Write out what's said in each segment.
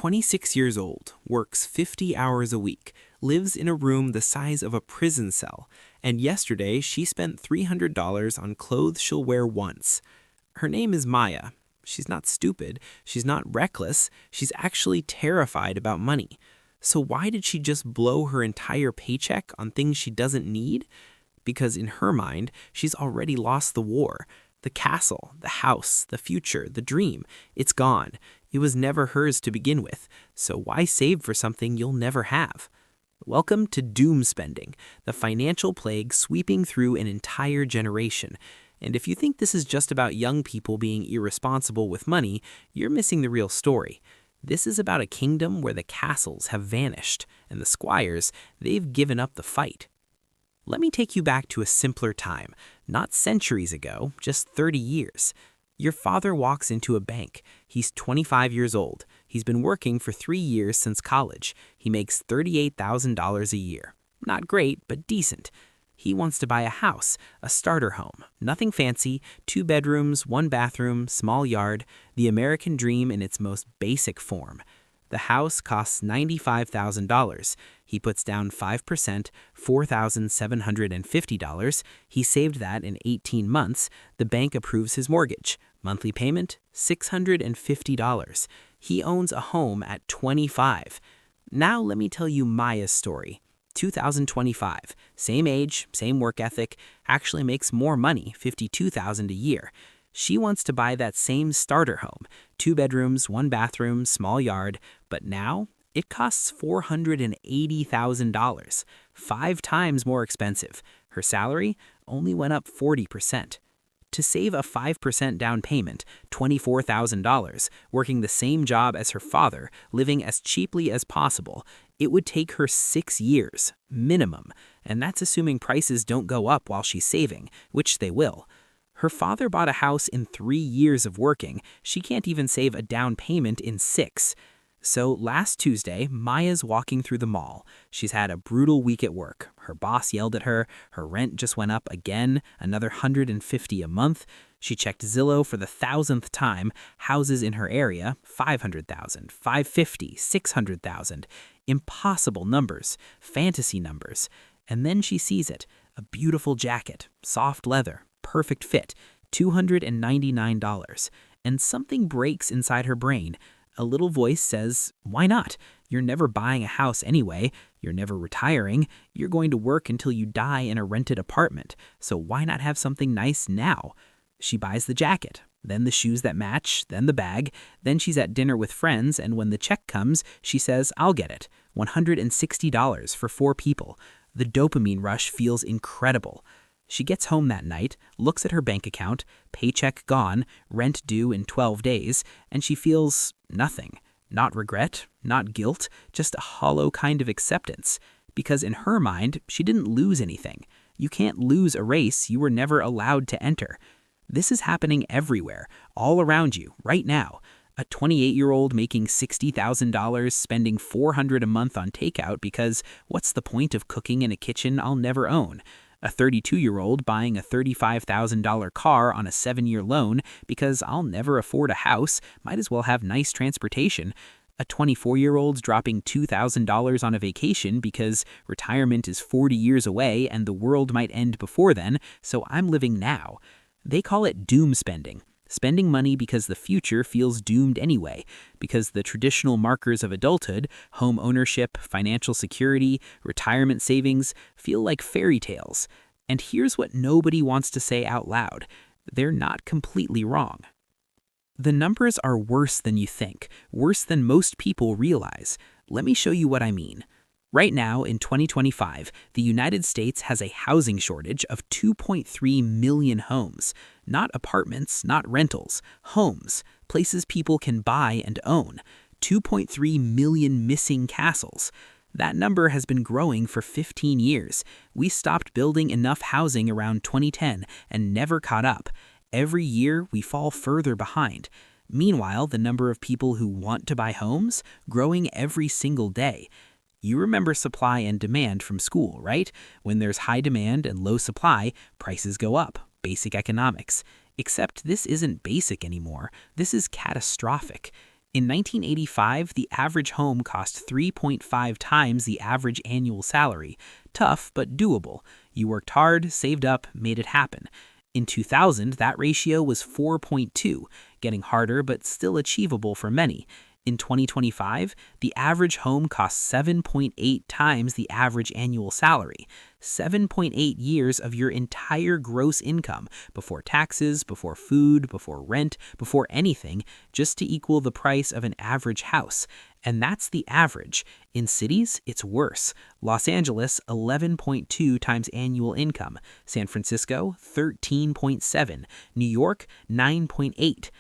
26 years old, works 50 hours a week, lives in a room the size of a prison cell, and yesterday she spent $300 on clothes she'll wear once. Her name is Maya. She's not stupid, she's not reckless, she's actually terrified about money. So why did she just blow her entire paycheck on things she doesn't need? Because in her mind, she's already lost the war. The castle, the house, the future, the dream, it's gone. It was never hers to begin with, so why save for something you'll never have? Welcome to doom spending, the financial plague sweeping through an entire generation. And if you think this is just about young people being irresponsible with money, you're missing the real story. This is about a kingdom where the castles have vanished, and the squires, they've given up the fight. Let me take you back to a simpler time, not centuries ago, just 30 years. Your father walks into a bank. He's 25 years old. He's been working for 3 years since college. He makes $38,000 a year. Not great, but decent. He wants to buy a house, a starter home. Nothing fancy, 2 bedrooms, 1 bathroom, small yard, the American dream in its most basic form. The house costs $95,000. He puts down 5%, $4,750. He saved that in 18 months. The bank approves his mortgage. Monthly payment, $650. He owns a home at 25. Now let me tell you Maya's story. 2025, same age, same work ethic, actually makes more money, $52,000 a year. She wants to buy that same starter home, 2 bedrooms, 1 bathroom, small yard, but now it costs $480,000, 5 times more expensive. Her salary only went up 40%. To save a 5% down payment, $24,000, working the same job as her father, living as cheaply as possible, it would take her 6 years, minimum, and that's assuming prices don't go up while she's saving, which they will. Her father bought a house in 3 years of working. She can't even save a down payment in 6. So last Tuesday, Maya's walking through the mall. She's had a brutal week at work. Her boss yelled at her. Her rent just went up again, another $150 a month. She checked Zillow for the 1,000th time. Houses in her area, $500,000, $550,000, $600,000. Impossible numbers, fantasy numbers. And then she sees it, a beautiful jacket, soft leather, perfect fit, $299. And something breaks inside her brain. A little voice says, why not? You're never buying a house anyway. You're never retiring. You're going to work until you die in a rented apartment. So why not have something nice now? She buys the jacket, then the shoes that match, then the bag. Then she's at dinner with friends, and when the check comes, she says, I'll get it. $160 for 4 people. The dopamine rush feels incredible. She gets home that night, looks at her bank account, paycheck gone, rent due in 12 days, and she feels nothing. Not regret, not guilt, just a hollow kind of acceptance. Because in her mind, she didn't lose anything. You can't lose a race you were never allowed to enter. This is happening everywhere, all around you, right now. A 28-year-old making $60,000, spending $400 a month on takeout because what's the point of cooking in a kitchen I'll never own? A 32-year-old buying a $35,000 car on a 7-year loan because I'll never afford a house, might as well have nice transportation. A 24-year-old's dropping $2,000 on a vacation because retirement is 40 years away and the world might end before then, so I'm living now. They call it doom spending. Spending money because the future feels doomed anyway, because the traditional markers of adulthood, home ownership, financial security, retirement savings, feel like fairy tales. And here's what nobody wants to say out loud. They're not completely wrong. The numbers are worse than you think, worse than most people realize. Let me show you what I mean. Right now, in 2025, the United States has a housing shortage of 2.3 million homes. Not apartments, not rentals, homes, places people can buy and own. 2.3 million missing castles. That number has been growing for 15 years. We stopped building enough housing around 2010 and never caught up. Every year, we fall further behind. Meanwhile, the number of people who want to buy homes, growing every single day. You remember supply and demand from school, right? When there's high demand and low supply, prices go up. Basic economics. Except this isn't basic anymore. This is catastrophic. In 1985, the average home cost 3.5 times the average annual salary. Tough, but doable. You worked hard, saved up, made it happen. In 2000, that ratio was 4.2, getting harder but still achievable for many. In 2025, the average home costs 7.8 times the average annual salary. 7.8 years of your entire gross income, before taxes, before food, before rent, before anything, just to equal the price of an average house. And that's the average. In cities, it's worse. Los Angeles, 11.2 times annual income. San Francisco, 13.7. New York, 9.8.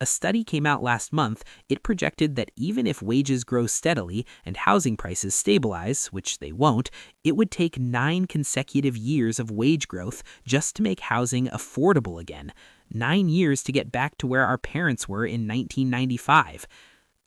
A study came out last month. It projected that even if wages grow steadily and housing prices stabilize, which they won't, it would take 9 consecutive years of wage growth just to make housing affordable again. 9 years to get back to where our parents were in 1995.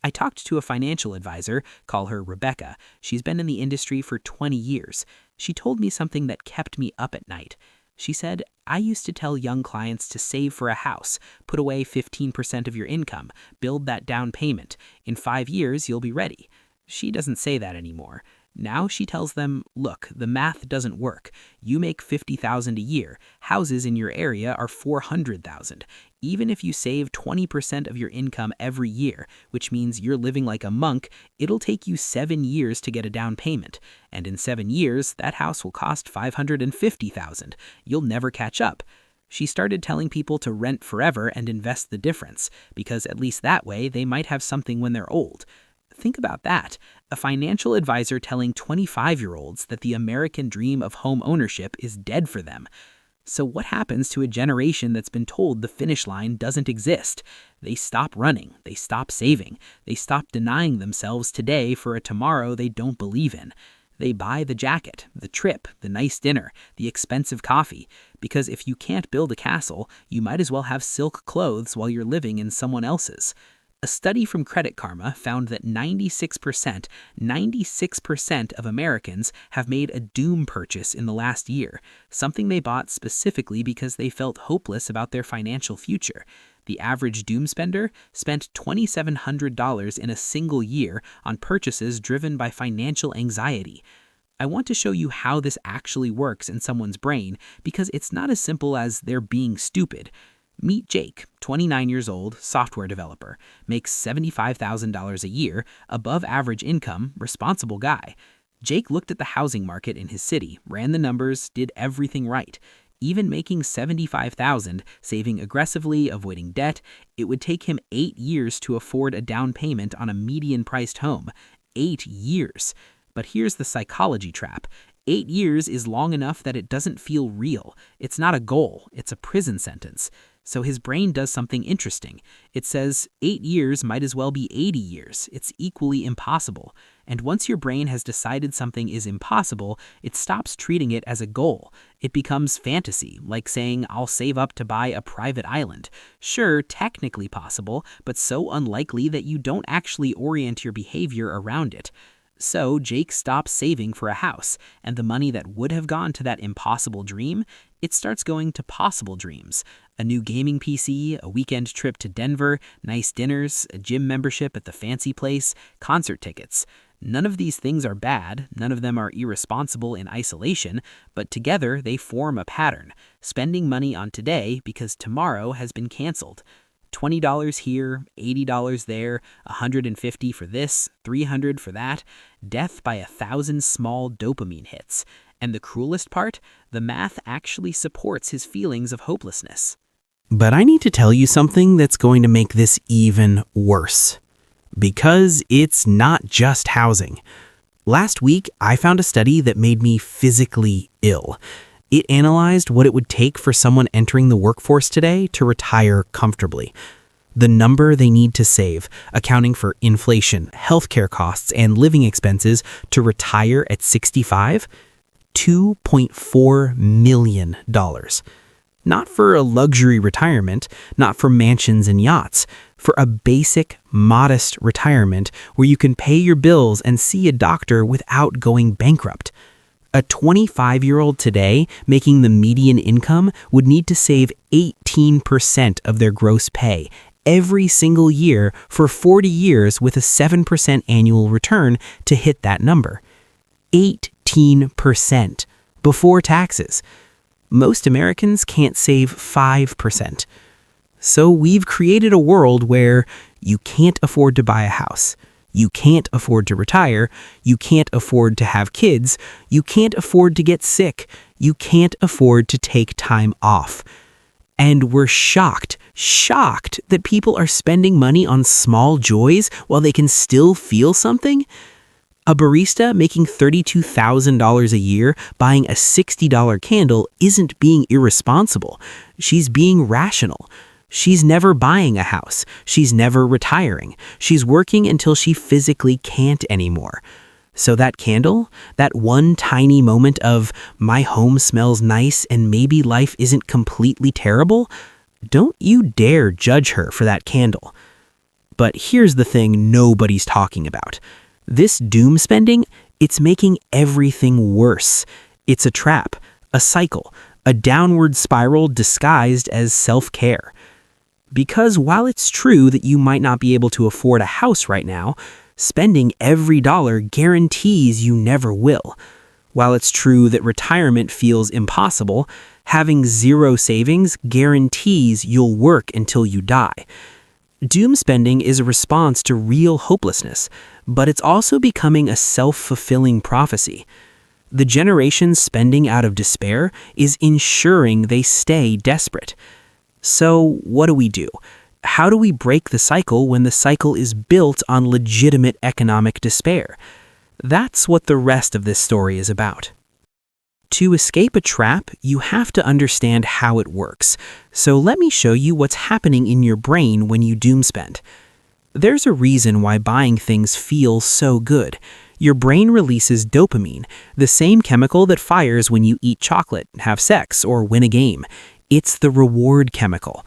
I talked to a financial advisor, call her Rebecca. She's been in the industry for 20 years. She told me something that kept me up at night. She said, I used to tell young clients to save for a house, put away 15% of your income, build that down payment. In 5 years, you'll be ready. She doesn't say that anymore. Now she tells them, look, the math doesn't work. You make $50,000 a year. Houses in your area are $400,000. Even if you save 20% of your income every year, which means you're living like a monk, it'll take you 7 years to get a down payment. And in 7 years, that house will cost $550,000. You'll never catch up. She started telling people to rent forever and invest the difference, because at least that way they might have something when they're old. Think about that. A financial advisor telling 25-year-olds that the American dream of home ownership is dead for them. So what happens to a generation that's been told the finish line doesn't exist? They stop running. They stop saving. They stop denying themselves today for a tomorrow they don't believe in. They buy the jacket, the trip, the nice dinner, the expensive coffee. Because if you can't build a castle, you might as well have silk clothes while you're living in someone else's. A study from Credit Karma found that 96% of Americans have made a doom purchase in the last year, something they bought specifically because they felt hopeless about their financial future. The average doom spender spent $2,700 in a single year on purchases driven by financial anxiety. I want to show you how this actually works in someone's brain because it's not as simple as they're being stupid. Meet Jake, 29 years old, software developer, makes $75,000 a year, above average income, responsible guy. Jake looked at the housing market in his city, ran the numbers, did everything right. Even making $75,000, saving aggressively, avoiding debt, it would take him 8 years to afford a down payment on a median-priced home. 8 years. But here's the psychology trap. 8 years is long enough that it doesn't feel real. It's not a goal, it's a prison sentence. So his brain does something interesting. It says 8 years might as well be 80 years. It's equally impossible. And once your brain has decided something is impossible, it stops treating it as a goal. It becomes fantasy, like saying, I'll save up to buy a private island. Sure, technically possible, but so unlikely that you don't actually orient your behavior around it. So Jake stops saving for a house, and the money that would have gone to that impossible dream, it starts going to possible dreams. A new gaming PC, a weekend trip to Denver, nice dinners, a gym membership at the fancy place, concert tickets. None of these things are bad, none of them are irresponsible in isolation, but together they form a pattern, spending money on today because tomorrow has been canceled. $20 here, $80 there, $150 for this, $300 for that. Death by 1,000 small dopamine hits. And the cruelest part, the math actually supports his feelings of hopelessness. But I need to tell you something that's going to make this even worse. Because it's not just housing. Last week, I found a study that made me physically ill. It analyzed what it would take for someone entering the workforce today to retire comfortably. The number they need to save, accounting for inflation, healthcare costs, and living expenses to retire at 65? $2.4 million. Not for a luxury retirement, not for mansions and yachts, for a basic, modest retirement where you can pay your bills and see a doctor without going bankrupt. A 25-year-old today making the median income would need to save 18% of their gross pay. every single year for 40 years with a 7% annual return to hit that number. 18% before taxes. Most Americans can't save 5%. So we've created a world where you can't afford to buy a house. You can't afford to retire. You can't afford to have kids. You can't afford to get sick. You can't afford to take time off. And we're shocked that people are spending money on small joys while they can still feel something. A barista making $32,000 a year buying a $60 candle isn't being irresponsible. She's being rational. She's never buying a house. She's never retiring. She's working until she physically can't anymore. So that candle, that one tiny moment of my home smells nice and maybe life isn't completely terrible, don't you dare judge her for that candle. But here's the thing nobody's talking about. This doom spending, it's making everything worse. It's a trap, a cycle, a downward spiral disguised as self-care. Because while it's true that you might not be able to afford a house right now, spending every dollar guarantees you never will. While it's true that retirement feels impossible, having zero savings guarantees you'll work until you die. Doom spending is a response to real hopelessness, but it's also becoming a self-fulfilling prophecy. The generation spending out of despair is ensuring they stay desperate. So what do? How do we break the cycle when the cycle is built on legitimate economic despair? That's what the rest of this story is about. To escape a trap, you have to understand how it works. So let me show you what's happening in your brain when you doom spend. There's a reason why buying things feels so good. Your brain releases dopamine, the same chemical that fires when you eat chocolate, have sex, or win a game. It's the reward chemical.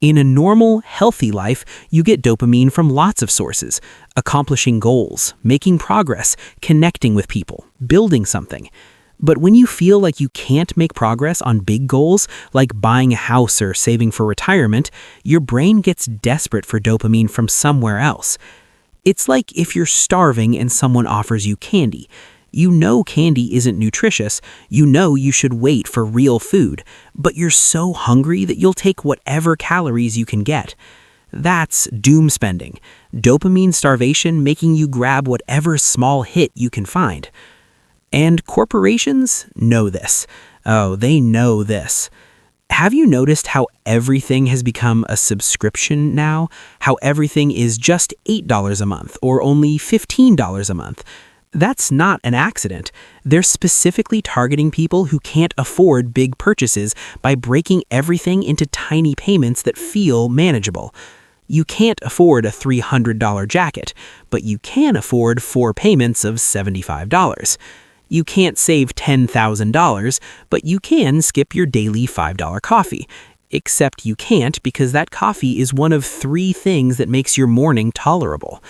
In a normal, healthy life, you get dopamine from lots of sources: accomplishing goals, making progress, connecting with people, building something. But when you feel like you can't make progress on big goals, like buying a house or saving for retirement, your brain gets desperate for dopamine from somewhere else. It's like if you're starving and someone offers you candy. You know candy isn't nutritious, you know you should wait for real food, but you're so hungry that you'll take whatever calories you can get. That's doom spending. Dopamine starvation making you grab whatever small hit you can find. And corporations know this. Oh, they know this. Have you noticed how everything has become a subscription now? How everything is just $8 a month or only $15 a month? That's not an accident. They're specifically targeting people who can't afford big purchases by breaking everything into tiny payments that feel manageable. You can't afford a $300 jacket, but you can afford 4 payments of $75. You can't save $10,000, but you can skip your daily $5 coffee. Except you can't because that coffee is one of 3 things that makes your morning tolerable.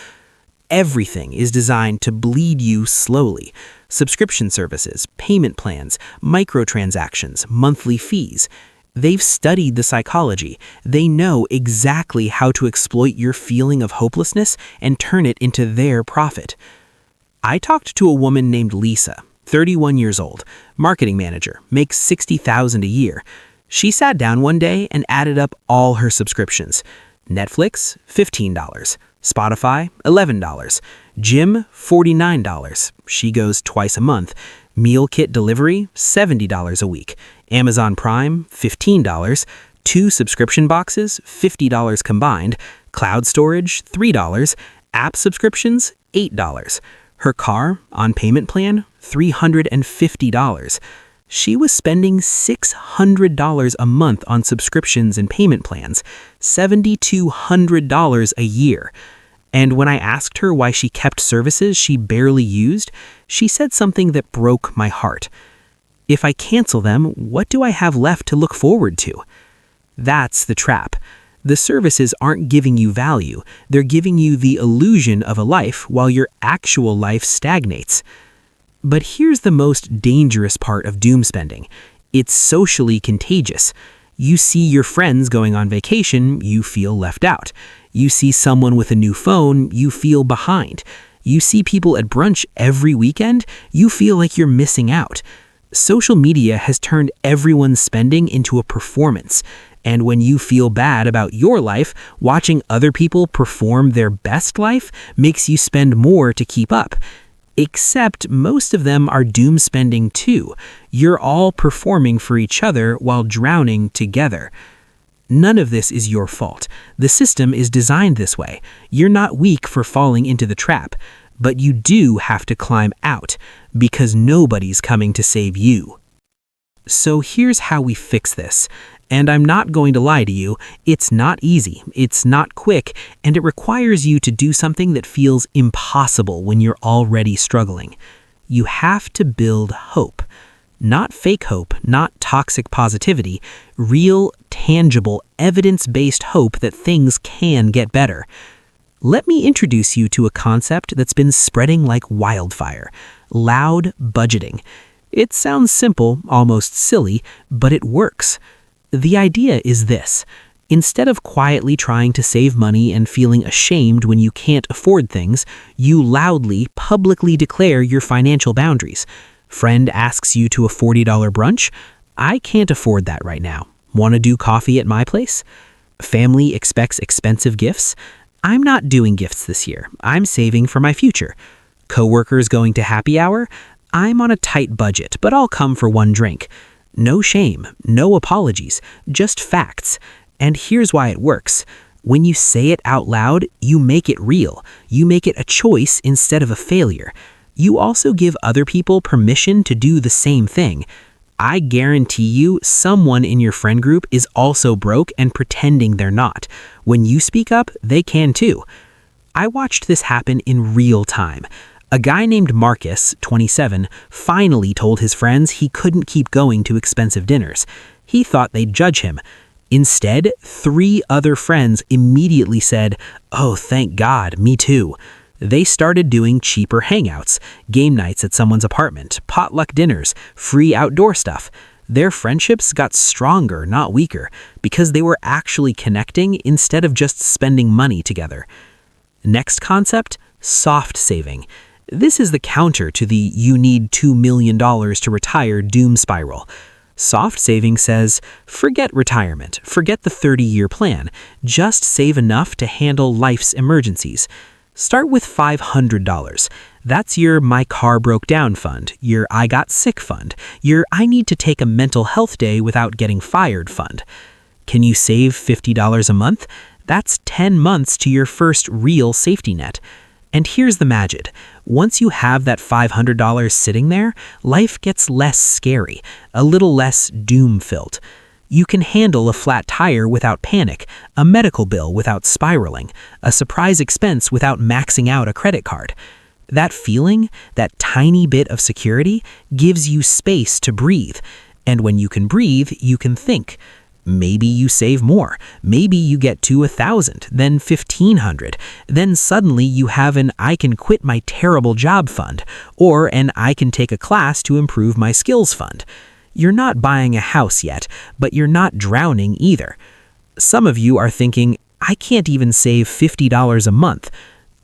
Everything is designed to bleed you slowly. Subscription services, payment plans, microtransactions, monthly fees. They've studied the psychology. They know exactly how to exploit your feeling of hopelessness and turn it into their profit. I talked to a woman named Lisa, 31 years old, marketing manager, makes $60,000 a year. She sat down one day and added up all her subscriptions. Netflix, $15. Spotify, $11. Gym, $49. She goes twice a month. Meal kit delivery, $70 a week. Amazon Prime, $15. 2 subscription boxes, $50 combined. Cloud storage, $3. App subscriptions, $8. Her car, on payment plan, $350. She was spending $600 a month on subscriptions and payment plans, $7,200 a year. And when I asked her why she kept services she barely used, she said something that broke my heart. If I cancel them, what do I have left to look forward to? That's the trap. The services aren't giving you value. They're giving you the illusion of a life while your actual life stagnates. But here's the most dangerous part of doom spending. It's socially contagious. You see your friends going on vacation, you feel left out. You see someone with a new phone, you feel behind. You see people at brunch every weekend, you feel like you're missing out. Social media has turned everyone's spending into a performance. And when you feel bad about your life, watching other people perform their best life makes you spend more to keep up. Except most of them are doom spending too. You're all performing for each other while drowning together. None of this is your fault. The system is designed this way. You're not weak for falling into the trap, but you do have to climb out because nobody's coming to save you. So here's how we fix this. And I'm not going to lie to you, it's not easy, it's not quick, and it requires you to do something that feels impossible when you're already struggling. You have to build hope. Not fake hope, not toxic positivity, real, tangible, evidence-based hope that things can get better. Let me introduce you to a concept that's been spreading like wildfire: loud budgeting. It sounds simple, almost silly, but it works. The idea is this: instead of quietly trying to save money and feeling ashamed when you can't afford things, you loudly, publicly declare your financial boundaries. Friend asks you to a $40 brunch? I can't afford that right now. Want to do coffee at my place? Family expects expensive gifts? I'm not doing gifts this year. I'm saving for my future. Coworkers going to happy hour? I'm on a tight budget, but I'll come for one drink. No shame, no apologies, just facts. And here's why it works. When you say it out loud, you make it real. You make it a choice instead of a failure. You also give other people permission to do the same thing. I guarantee you someone in your friend group is also broke and pretending they're not. When you speak up, they can too. I watched this happen in real time. A guy named Marcus, 27, finally told his friends he couldn't keep going to expensive dinners. He thought they'd judge him. Instead, 3 other friends immediately said, "Oh, thank God, me too." They started doing cheaper hangouts, game nights at someone's apartment, potluck dinners, free outdoor stuff. Their friendships got stronger, not weaker, because they were actually connecting instead of just spending money together. Next concept, soft saving. This is the counter to the "you need $2 million to retire" doom spiral. Soft saving says, forget retirement, forget the 30-year plan, just save enough to handle life's emergencies. Start with $500. That's your "my car broke down" fund, your "I got sick" fund, your "I need to take a mental health day without getting fired" fund. Can you save $50 a month? That's 10 months to your first real safety net. And here's the magic. Once you have that $500 sitting there, life gets less scary, a little less doom-filled. You can handle a flat tire without panic, a medical bill without spiraling, a surprise expense without maxing out a credit card. That feeling, that tiny bit of security, gives you space to breathe. And when you can breathe, you can think. Maybe you save more. Maybe you get to 1,000, then 1,500. Then suddenly you have an "I can quit my terrible job" fund, or an "I can take a class to improve my skills" fund. You're not buying a house yet, but you're not drowning either. Some of you are thinking, I can't even save $50 a month.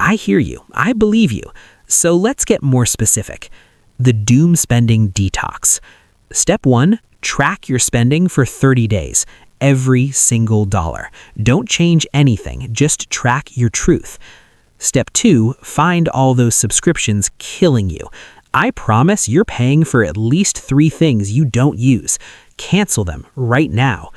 I hear you. I believe you. So let's get more specific. The doom spending detox. Step 1, track your spending for 30 days. Every single dollar. Don't change anything. Just track your truth. Step 2, find all those subscriptions killing you. I promise you're paying for at least 3 things you don't use. Cancel them right now.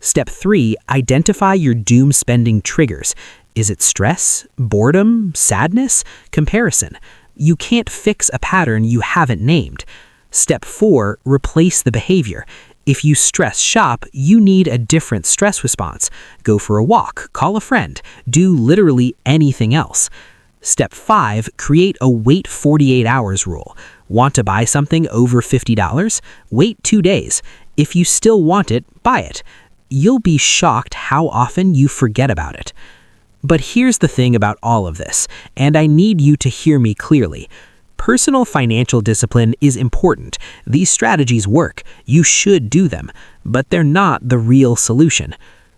Step 3, identify your doom spending triggers. Is it stress, boredom, sadness, comparison? You can't fix a pattern you haven't named. Step 4, replace the behavior. If you stress shop, you need a different stress response. Go for a walk, call a friend, do literally anything else. Step 5, create a wait 48 hours rule. Want to buy something over $50? Wait 2 days. If you still want it, buy it. You'll be shocked how often you forget about it. But here's the thing about all of this, and I need you to hear me clearly. Personal financial discipline is important. These strategies work. You should do them, but they're not the real solution.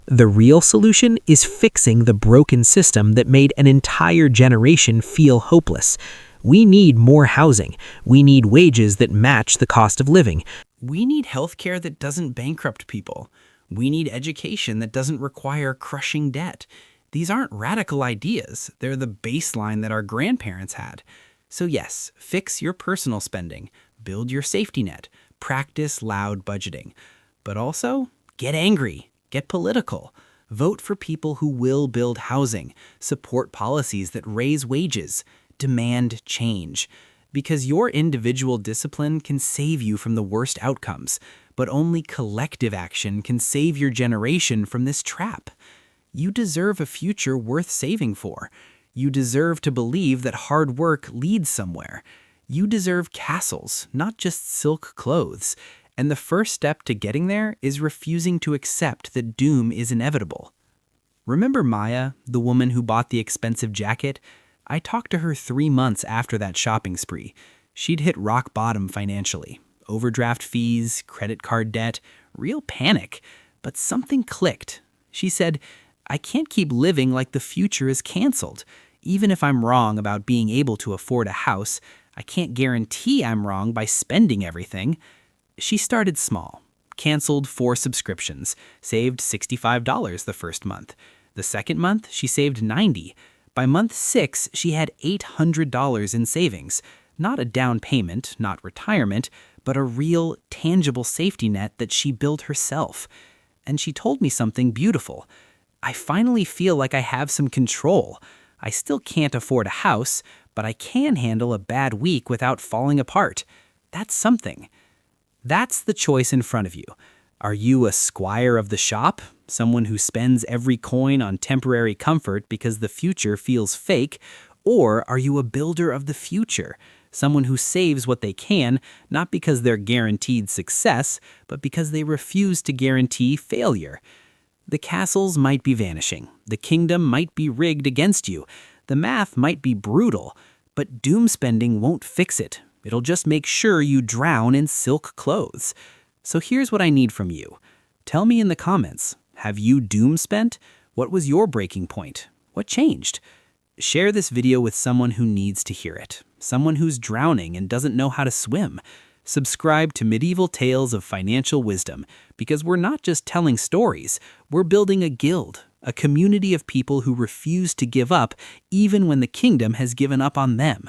The real solution is fixing the broken system that made an entire generation feel hopeless. We need more housing. We need wages that match the cost of living. We need healthcare that doesn't bankrupt people. We need education that doesn't require crushing debt. These aren't radical ideas. They're the baseline that our grandparents had. So yes, fix your personal spending, build your safety net, practice loud budgeting. But also, get angry, get political. Vote for people who will build housing, support policies that raise wages, demand change. Because your individual discipline can save you from the worst outcomes, but only collective action can save your generation from this trap. You deserve a future worth saving for. You deserve to believe that hard work leads somewhere. You deserve castles, not just silk clothes. And the first step to getting there is refusing to accept that doom is inevitable. Remember Maya, the woman who bought the expensive jacket? I talked to her 3 months after that shopping spree. She'd hit rock bottom financially. Overdraft fees, credit card debt, real panic. But something clicked. She said, I can't keep living like the future is canceled. Even if I'm wrong about being able to afford a house, I can't guarantee I'm wrong by spending everything. She started small, canceled 4 subscriptions, saved $65 the first month. The second month, she saved $90. By month 6, she had $800 in savings. Not a down payment, not retirement, but a real, tangible safety net that she built herself. And she told me something beautiful. I finally feel like I have some control. I still can't afford a house, but I can handle a bad week without falling apart. That's something. That's the choice in front of you. Are you a squire of the shop? Someone who spends every coin on temporary comfort because the future feels fake? Or are you a builder of the future? Someone who saves what they can, not because they're guaranteed success, but because they refuse to guarantee failure. The castles might be vanishing. The kingdom might be rigged against you. The math might be brutal, but doom spending won't fix it. It'll just make sure you drown in silk clothes. So here's what I need from you. Tell me in the comments, have you doom spent? What was your breaking point? What changed? Share this video with someone who needs to hear it. Someone who's drowning and doesn't know how to swim. Subscribe to Medieval Tales of Financial Wisdom, because we're not just telling stories, we're building a guild, a community of people who refuse to give up even when the kingdom has given up on them.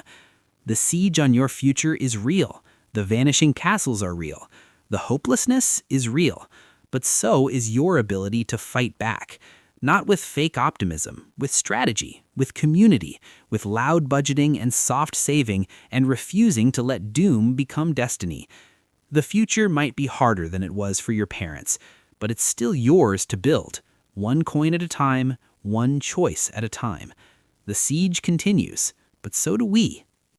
The siege on your future is real. The vanishing castles are real. The hopelessness is real. But so is your ability to fight back. Not with fake optimism, with strategy, with community, with loud budgeting and soft saving, and refusing to let doom become destiny. The future might be harder than it was for your parents, but it's still yours to build, one coin at a time, one choice at a time. The siege continues, but so do we.